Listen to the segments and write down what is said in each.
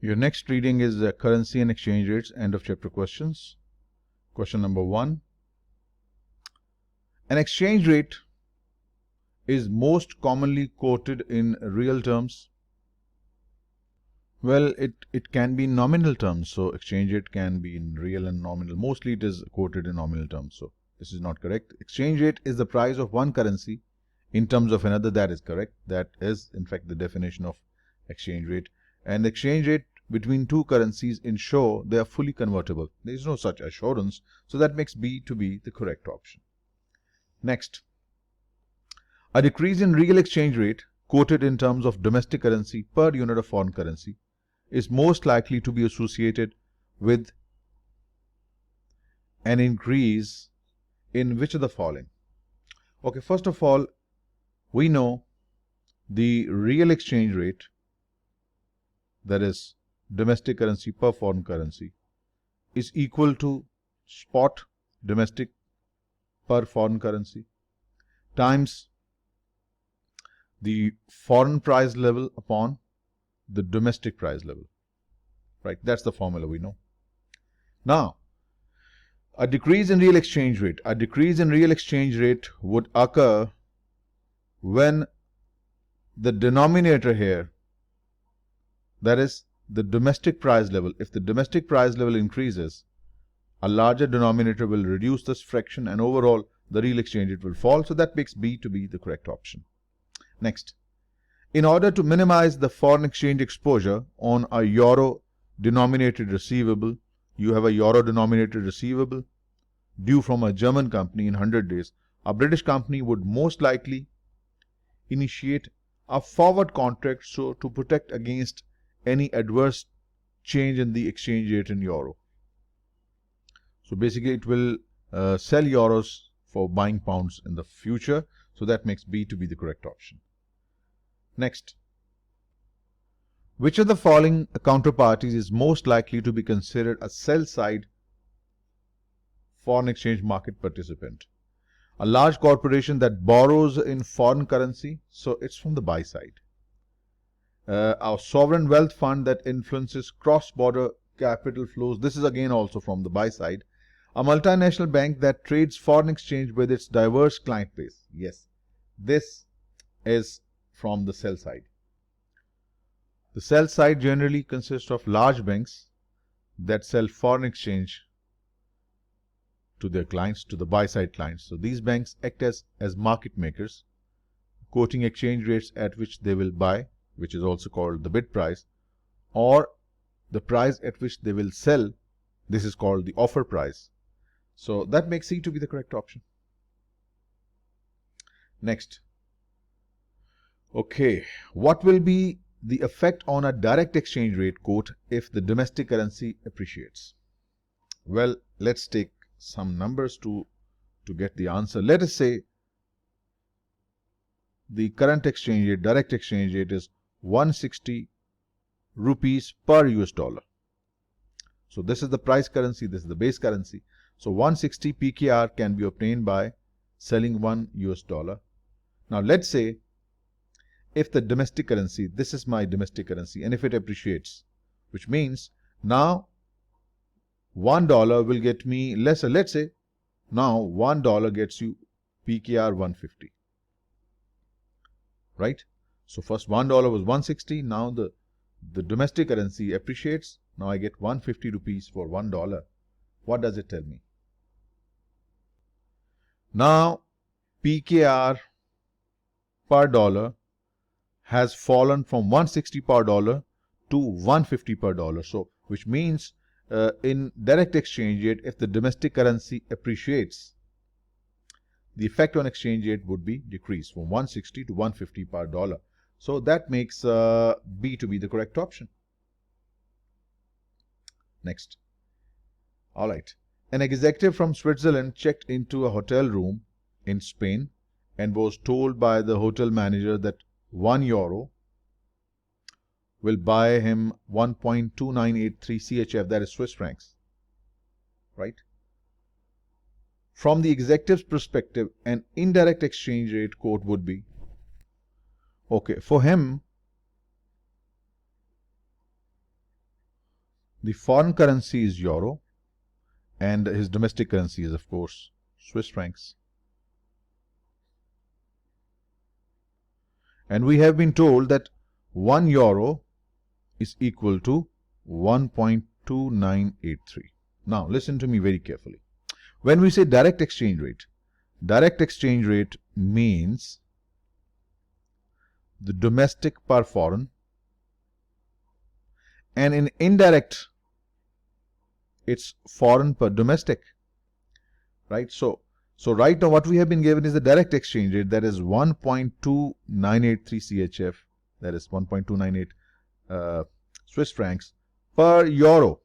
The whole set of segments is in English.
Your next reading is currency and exchange rates, end of chapter questions. Question number 1. An exchange rate is most commonly quoted in real terms. Well, it can be in nominal terms, so exchange rate can be in real and nominal. Mostly it is quoted in nominal terms, so this is not correct. Exchange rate is the price of one currency in terms of another. That is correct. That is in fact the definition of exchange rate. And exchange rate between two currencies ensure they are fully convertible. There is no such assurance, so that makes B to be the correct option. Next, a decrease in real exchange rate quoted in terms of domestic currency per unit of foreign currency is most likely to be associated with an increase in which of the following? Okay, first of all, we know the real exchange rate, that is domestic currency per foreign currency, is equal to spot domestic per foreign currency times the foreign price level upon the domestic price level. Right, that's the formula we know. Now, a decrease in real exchange rate. A decrease in real exchange rate would occur when the denominator here, that is the domestic price level, if the domestic price level increases, a larger denominator will reduce this fraction and overall the real exchange rate will fall. So that makes B to be the correct option. Next, in order to minimize the foreign exchange exposure on a euro denominated receivable, you have a euro denominated receivable due from a German company in 100 days. A British company would most likely initiate a forward contract so to protect against any adverse change in the exchange rate in euro. So basically it will sell euros for buying pounds in the future. So that makes B to be the correct option. Next, which of the following counterparties is most likely to be considered a sell-side foreign exchange market participant? A large corporation that borrows in foreign currency, so it's from the buy side. Our sovereign wealth fund that influences cross-border capital flows, this is again also from the buy side. A multinational bank that trades foreign exchange with its diverse client base, yes, this is from the sell side. The sell side generally consists of large banks that sell foreign exchange to their clients, to the buy side clients. So these banks act as market makers, quoting exchange rates at which they will buy, which is also called the bid price, or the price at which they will sell. This is called the offer price. So that makes C to be the correct option. Next. Okay, what will be the effect on a direct exchange rate quote if the domestic currency appreciates? Well, let's take some numbers to get the answer. Let us say the current exchange rate, direct exchange rate, is 160 rupees per US dollar. So this is the price currency, this is the base currency. So 160 PKR can be obtained by selling 1 US dollar. Now let's say if the domestic currency, this is my domestic currency, and if it appreciates, which means now $1 will get me lesser. Let's say now $1 gets you PKR 150. Right? So first $1 was 160. Now the domestic currency appreciates. Now I get 150 rupees for $1. What does it tell me? Now PKR per dollar has fallen from 160 per dollar to 150 per dollar. So which means in direct exchange rate, if the domestic currency appreciates, the effect on exchange rate would be decreased from 160 to 150 per dollar. So that makes B to be the correct option. Next. All right. An executive from Switzerland checked into a hotel room in Spain and was told by the hotel manager that €1 will buy him 1.2983 CHF, that is Swiss francs. Right? From the executive's perspective, an indirect exchange rate quote would be, okay, for him, The foreign currency is euro, and his domestic currency is, of course, Swiss francs. And we have been told that 1 euro is equal to 1.2983. Now, listen to me very carefully. When we say direct exchange rate means the domestic per foreign, and in indirect, it's foreign per domestic, right? So right now what we have been given is the direct exchange rate, that is 1.2983 CHF, that is 1.298 Swiss francs per euro,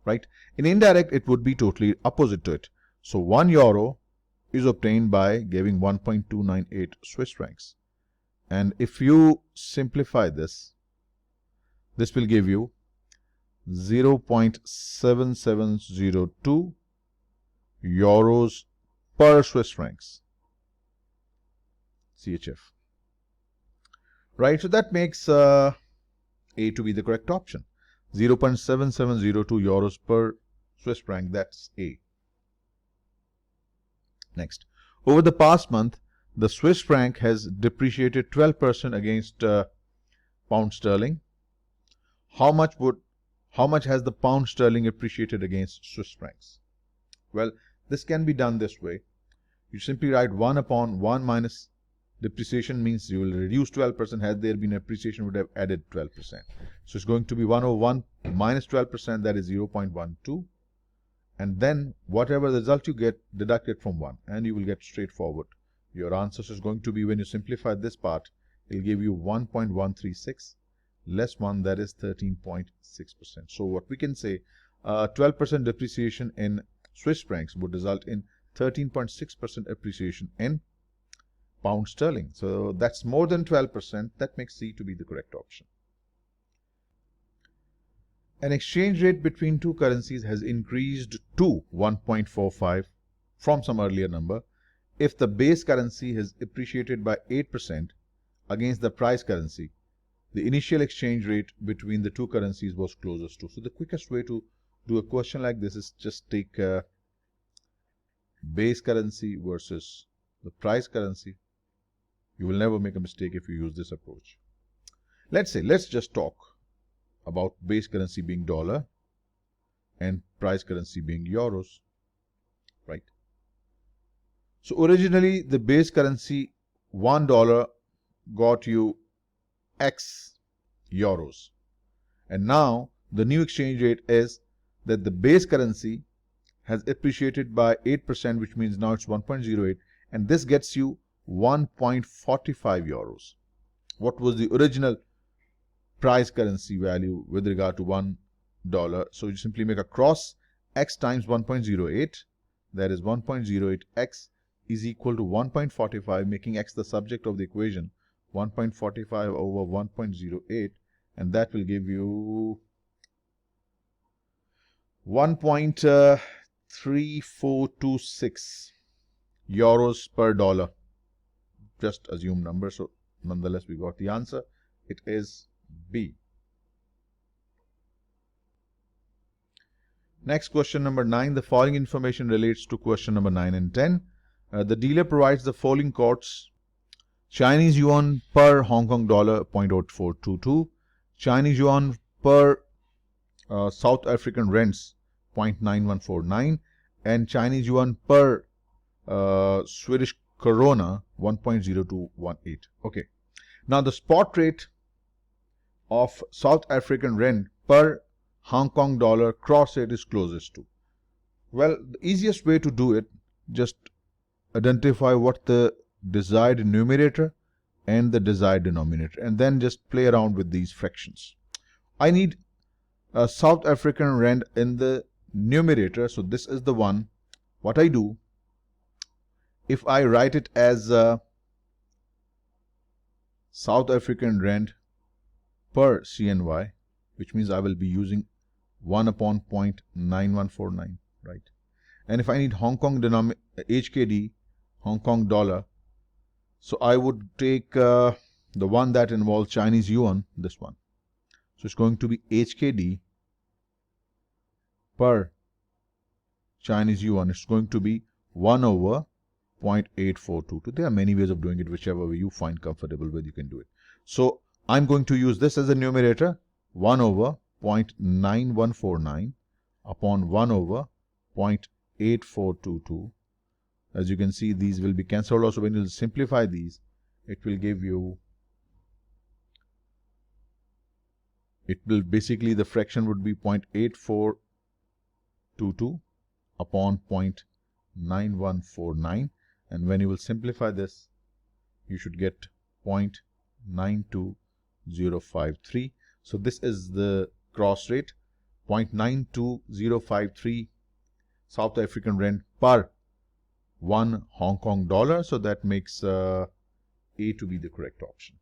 right? In indirect, it would be totally opposite to it. So 1 euro is obtained by giving 1.298 Swiss francs. And if you simplify this will give you 0.7702 euros per Swiss francs CHF. Right, so that makes A to be the correct option. 0.7702 euros per Swiss franc, that's A. Next, over the past month, the Swiss franc has depreciated 12% against pound sterling. How much has the pound sterling appreciated against Swiss francs? Well, this can be done this way. You simply write 1 upon 1 minus depreciation, means you will reduce 12%. Had there been appreciation, would have added 12%. So it's going to be 1 over 1 minus 12%, that is 0.12. And then whatever the result you get, deduct it from 1, and you will get straightforward. Your answer is going to be, when you simplify this part, it will give you 1.136 less 1, that is 13.6%. So what we can say, 12% depreciation in Swiss francs would result in 13.6% appreciation in pound sterling. So that's more than 12%. That makes C to be the correct option. An exchange rate between two currencies has increased to 1.45 from some earlier number if the base currency has appreciated by 8% against the price currency. The initial exchange rate between the two currencies was closest to. So the quickest way to do a question like this is just take base currency versus the price currency. You will never make a mistake if you use this approach. Let's just talk about base currency being dollar and price currency being euros, right? So originally the base currency $1 got you X euros, and now the new exchange rate is that the base currency has appreciated by 8%, which means now it's 1.08, and this gets you 1.45 euros. What was the original price currency value with regard to $1? So you simply make a cross. X times 1.08, that is 1.08x is equal to 1.45, making x the subject of the equation, 1.45 over 1.08, and that will give you 1.3426 euros per dollar. Just assume number, so nonetheless we got the answer. It is B. Next, question number 9. The following information relates to question number 9 and 10. The dealer provides the following quotes: Chinese yuan per Hong Kong dollar 0.0422, Chinese yuan per South African rents 0.9149, and Chinese yuan per Swedish krona 1.0218. Okay. Now the spot rate of South African rand per Hong Kong dollar cross rate is closest to. Well, the easiest way to do it, just identify what the desired numerator and the desired denominator, and then just play around with these fractions. I need a South African rand in the numerator, so this is the one. What I do, if I write it as South African rand per CNY, which means I will be using 1 upon 0.9149, right? And if I need Hong Kong HKD, Hong Kong dollar, so I would take the one that involves Chinese yuan, this one. So it's going to be HKD per Chinese yuan. It's going to be 1 over 0.8422. There are many ways of doing it. Whichever way you find comfortable with, you can do it. So I'm going to use this as a numerator, 1 over 0.9149 upon 1 over 0.8422. As you can see, these will be cancelled. Also, when you simplify these, it will give you, it will basically, the fraction would be 0.8422 upon 0.9149, and when you will simplify this, you should get 0.92053. So this is the cross rate, 0.92053 South African rand per 1 Hong Kong dollar. So that makes A to be the correct option.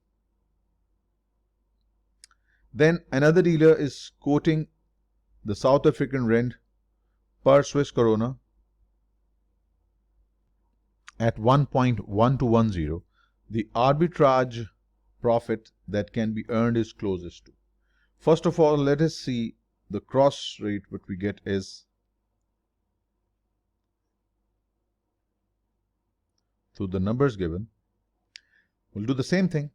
Then another dealer is quoting the South African rand per Swiss krona at 1.1210. The arbitrage profit that can be earned is closest to. First of all, let us see the cross rate. What we get is, through the numbers given, we'll do the same thing.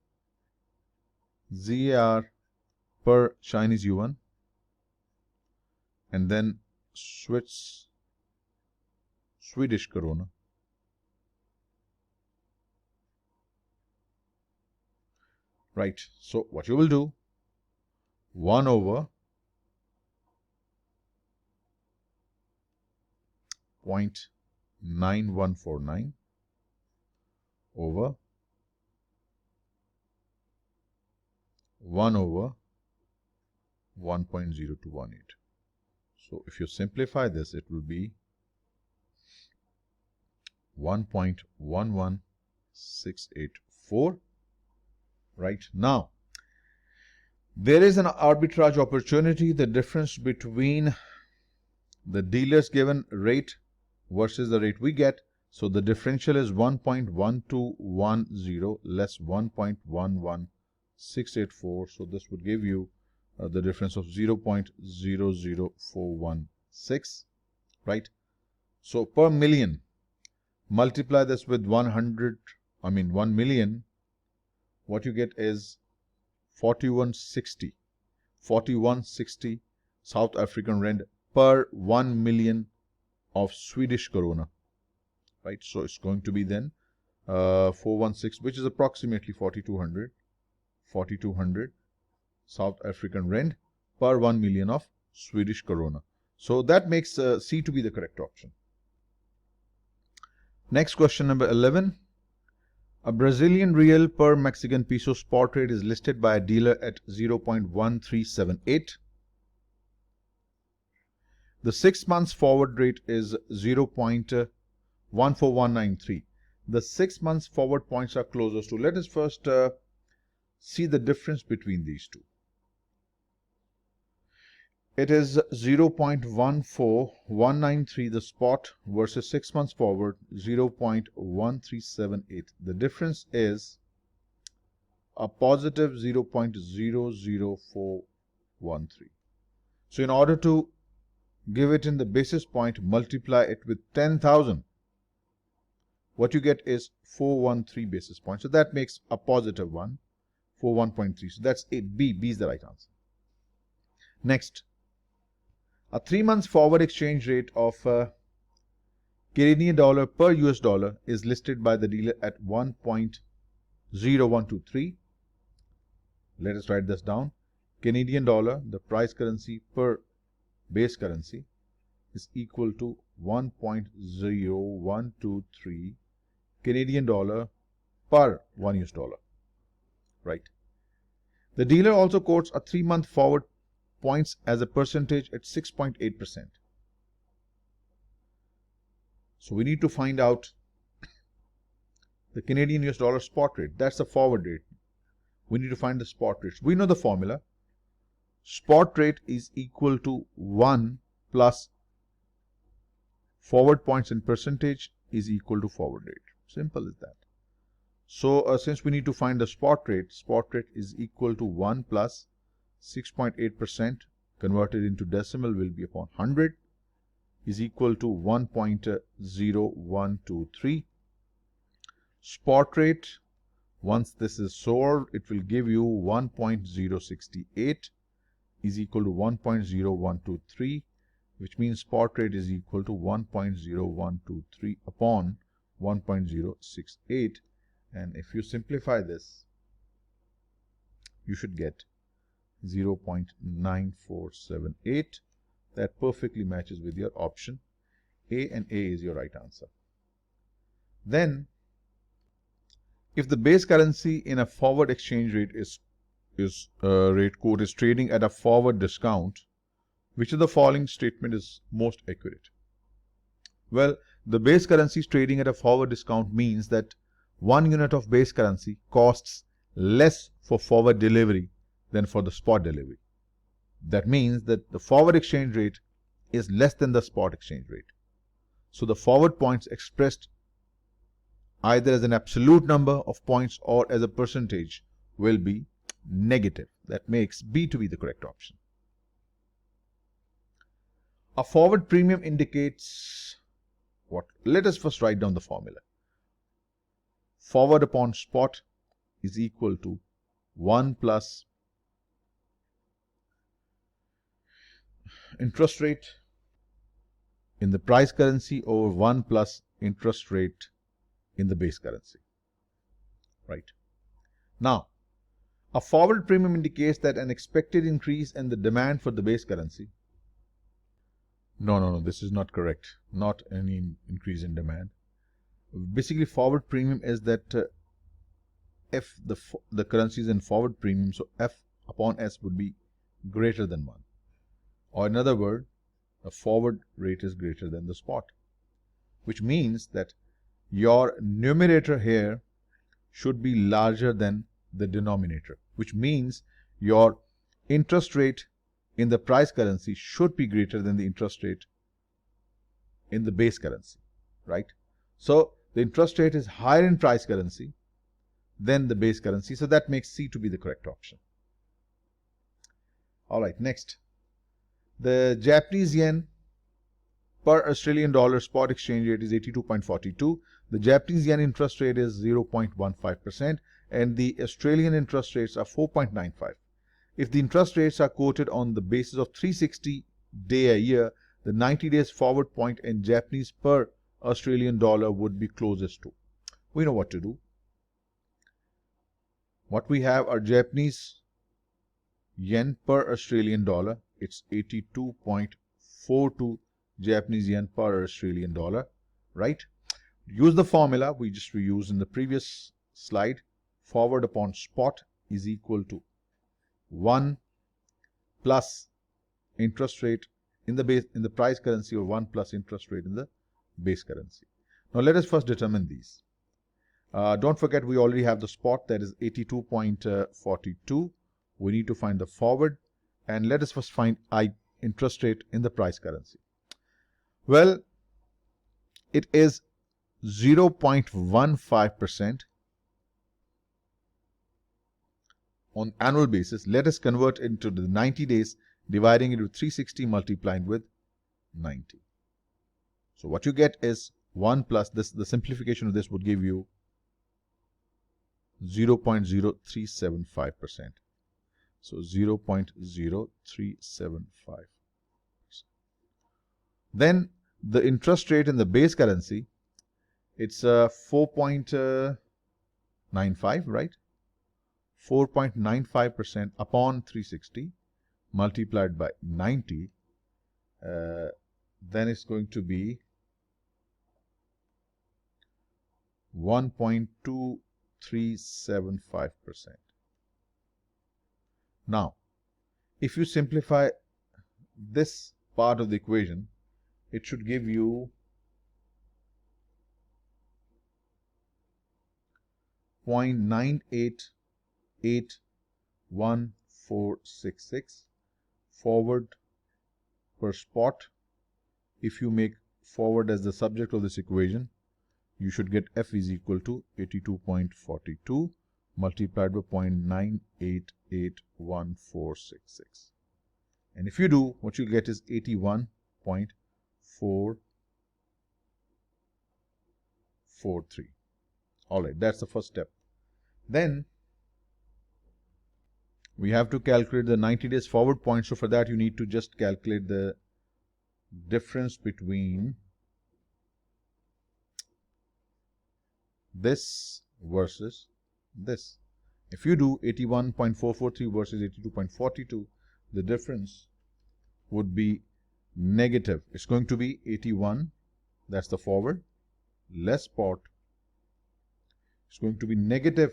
ZAR per Chinese yuan, and then Swedish krona, right? So what you will do, 1 over 0.9149 over 1 over 1.0218. So if you simplify this, it will be 1.11684. Right now, there is an arbitrage opportunity. The difference between the dealer's given rate versus the rate we get. So the differential is 1.1210 less 1.11684. So this would give you the difference of 0.00416, right? So per million, multiply this with 1 million, what you get is 4160 South African rand per 1 million of Swedish krona, right? So it's going to be then 416, which is approximately 4200 South African rand per 1 million of Swedish krona. So that makes C to be the correct option. Next question, number 11. A Brazilian real per Mexican peso spot rate is listed by a dealer at 0.1378. The 6 months forward rate is 0.14193. The 6 months forward points are closest to. Let us first see the difference between these two. It is 0.14193 the spot versus 6 months forward 0.1378. The difference is a positive 0.00413. So in order to give it in the basis point, multiply it with 10,000. What you get is 413 basis points. So that makes a positive one, 41.3. So that's A. B is the right answer. Next, a 3 months forward exchange rate of Canadian dollar per US dollar is listed by the dealer at 1.0123. Let us write this down. Canadian dollar, the price currency per base currency, is equal to 1.0123 Canadian dollar per 1 US dollar, right? The dealer also quotes a 3 month forward points as a percentage at 6.8%. So we need to find out the Canadian US dollar spot rate. That's the forward rate. We need to find the spot rates. We know the formula. Spot rate is equal to 1 plus forward points in percentage is equal to forward rate. Simple as that. So since we need to find the spot rate is equal to 1 plus 6.8% converted into decimal will be upon 100 is equal to 1.0123. Spot rate, once this is solved, it will give you 1.068 is equal to 1.0123, which means spot rate is equal to 1.0123 upon 1.068. And if you simplify this, you should get 0.9478. That perfectly matches with your option A, and A is your right answer. Then, if the base currency in a forward exchange rate rate quote is trading at a forward discount, which of the following statement is most accurate? Well, the base currency is trading at a forward discount means that 1 unit of base currency costs less for forward delivery than for the spot delivery. That means that the forward exchange rate is less than the spot exchange rate. So the forward points expressed either as an absolute number of points or as a percentage will be negative. That makes B to be the correct option. A forward premium indicates what? Let us first write down the formula. Forward upon spot is equal to 1 plus interest rate in the price currency over 1 plus interest rate in the base currency. Right. Now, a forward premium indicates that an expected increase in the demand for the base currency. No, this is not correct. Not any increase in demand. Basically, forward premium is that if the currency is in forward premium, so F upon S would be greater than 1. Or in other words, a forward rate is greater than the spot, which means that your numerator here should be larger than the denominator, which means your interest rate in the price currency should be greater than the interest rate in the base currency, right? So the interest rate is higher in price currency than the base currency, so that makes C to be the correct option. All right, next. The Japanese yen per Australian dollar spot exchange rate is 82.42. The Japanese yen interest rate is 0.15% and the Australian interest rates are 4.95. If the interest rates are quoted on the basis of 360 day a year, the 90 days forward point in Japanese per Australian dollar would be closest to. We know what to do. What we have are Japanese yen per Australian dollar. It's 82.42 Japanese yen per Australian dollar, right? Use the formula we just reused in the previous slide. Forward upon spot is equal to 1 plus interest rate in the price currency or 1 plus interest rate in the base currency. Now let us first determine these. Don't forget we already have the spot, that is 82.42. We need to find the forward, and let us first find interest rate in the price currency. Well, it is 0.15% on annual basis. Let us convert into the 90 days, dividing it with 360 multiplied with 90. So what you get is 1 plus this. The simplification of this would give you 0.0375%. So 0.0375. Then the interest rate in the base currency, it's 4.95, right? 4.95% upon 360 multiplied by 90. Then it's going to be 1.2375%. Now, if you simplify this part of the equation, it should give you 0.988146 forward per spot. If you make forward as the subject of this equation, you should get F is equal to 82.42 multiplied by 0.988146. And if you do, what you'll get is 81.443. All right, that's the first step. Then we have to calculate the 90 days forward point. So for that, you need to just calculate the difference between this versus this. If you do 81.443 versus 82.42, the difference would be negative. It's going to be 81, that's the forward, less spot. It's going to be negative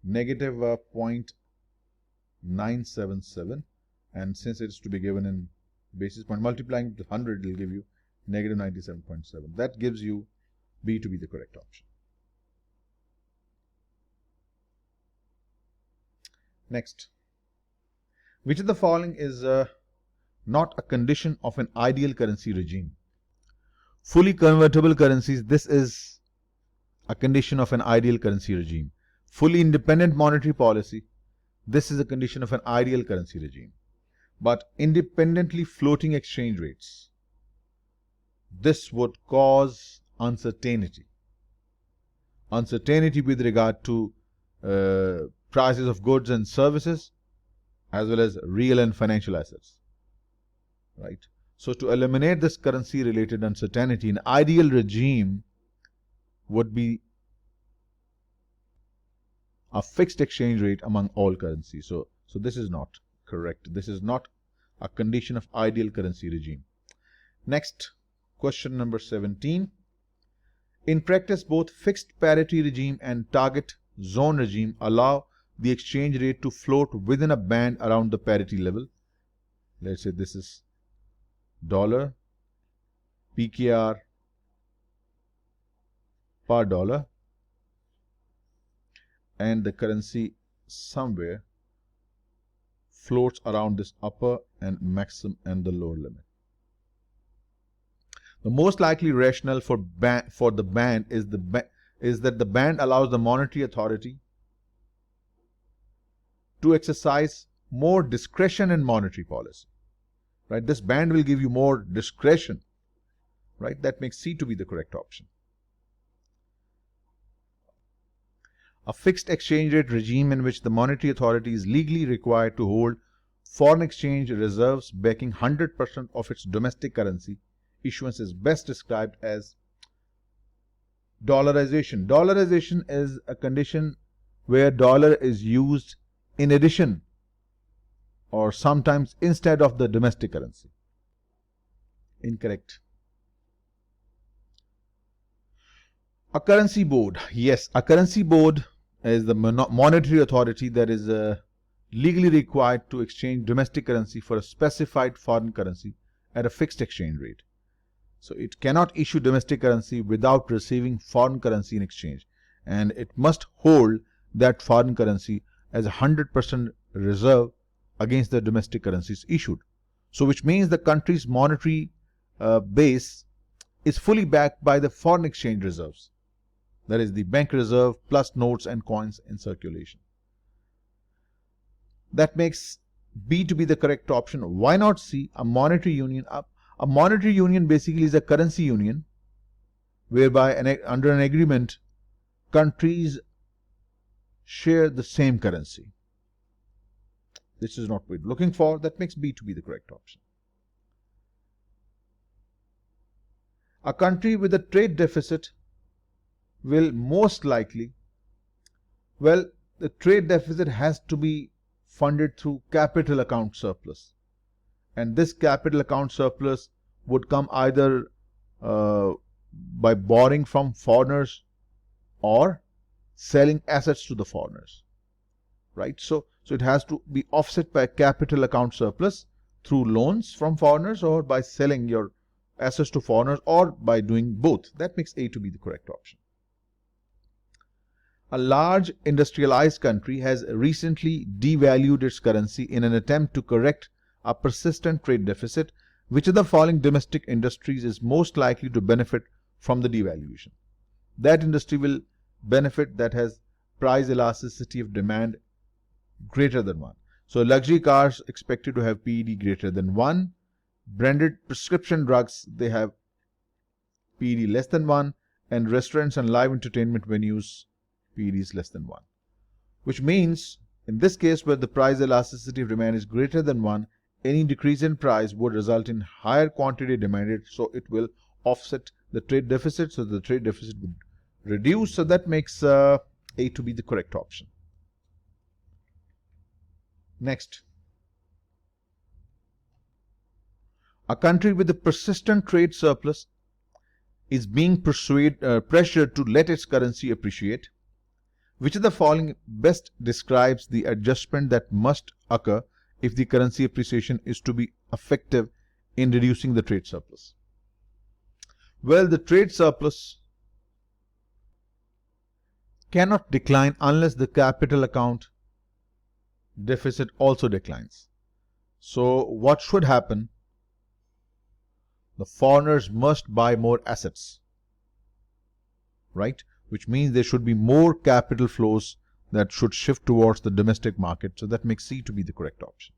0.977, and since it's to be given in basis point, multiplying with 100 will give you negative 97.7. That gives you B to be the correct option. Next, which of the following is not a condition of an ideal currency regime? Fully convertible currencies, this is a condition of an ideal currency regime. Fully independent monetary policy, this is a condition of an ideal currency regime. But independently floating exchange rates, this would cause uncertainty. Uncertainty with regard to prices of goods and services, as well as real and financial assets. Right? So to eliminate this currency related uncertainty, an ideal regime would be a fixed exchange rate among all currencies. So this is not correct. This is not a condition of ideal currency regime. Next, question number 17. In practice, both fixed parity regime and target zone regime allow the exchange rate to float within a band around the parity level. Let's say this is dollar PKR per dollar, and the currency somewhere floats around this upper and maximum and the lower limit. The most likely rationale for the band is that the band allows the monetary authority to exercise more discretion in monetary policy. Right? This band will give you more discretion. Right? That makes C to be the correct option. A fixed exchange rate regime in which the monetary authority is legally required to hold foreign exchange reserves backing 100% of its domestic currency issuance is best described as dollarization. Dollarization is a condition where dollar is used in addition or sometimes instead of the domestic currency. Incorrect. A currency board. Yes, a currency board is the monetary authority that is legally required to exchange domestic currency for a specified foreign currency at a fixed exchange rate. So it cannot issue domestic currency without receiving foreign currency in exchange, and it must hold that foreign currency as a 100% reserve against the domestic currencies issued. So which means the country's monetary base is fully backed by the foreign exchange reserves. That is the bank reserve plus notes and coins in circulation. That makes B to be the correct option. Why not C? A monetary union. A monetary union basically is a currency union whereby under an agreement countries share the same currency. This is not what we're looking for. That makes B to be the correct option. A country with a trade deficit will most likely, well, the trade deficit has to be funded through capital account surplus. And this capital account surplus would come either by borrowing from foreigners or selling assets to the foreigners. Right? So it has to be offset by capital account surplus through loans from foreigners or by selling your assets to foreigners or by doing both. That makes A to be the correct option. A large industrialized country has recently devalued its currency in an attempt to correct a persistent trade deficit. Which of the following domestic industries is most likely to benefit from the devaluation? That industry will benefit that has price elasticity of demand greater than 1. So luxury cars expected to have PED greater than 1. Branded prescription drugs, they have PED less than 1. And restaurants and live entertainment venues, PED is less than 1. Which means, in this case where the price elasticity of demand is greater than 1, any decrease in price would result in higher quantity demanded, so it will offset the trade deficit, so the trade deficit would reduce. So that makes A to be the correct option. Next, a country with a persistent trade surplus is being pressured to let its currency appreciate. Which of the following best describes the adjustment that must occur if the currency appreciation is to be effective in reducing the trade surplus? Well, the trade surplus cannot decline unless the capital account deficit also declines. So what should happen? The foreigners must buy more assets, right? Which means there should be more capital flows that should shift towards the domestic market. So that makes C to be the correct option.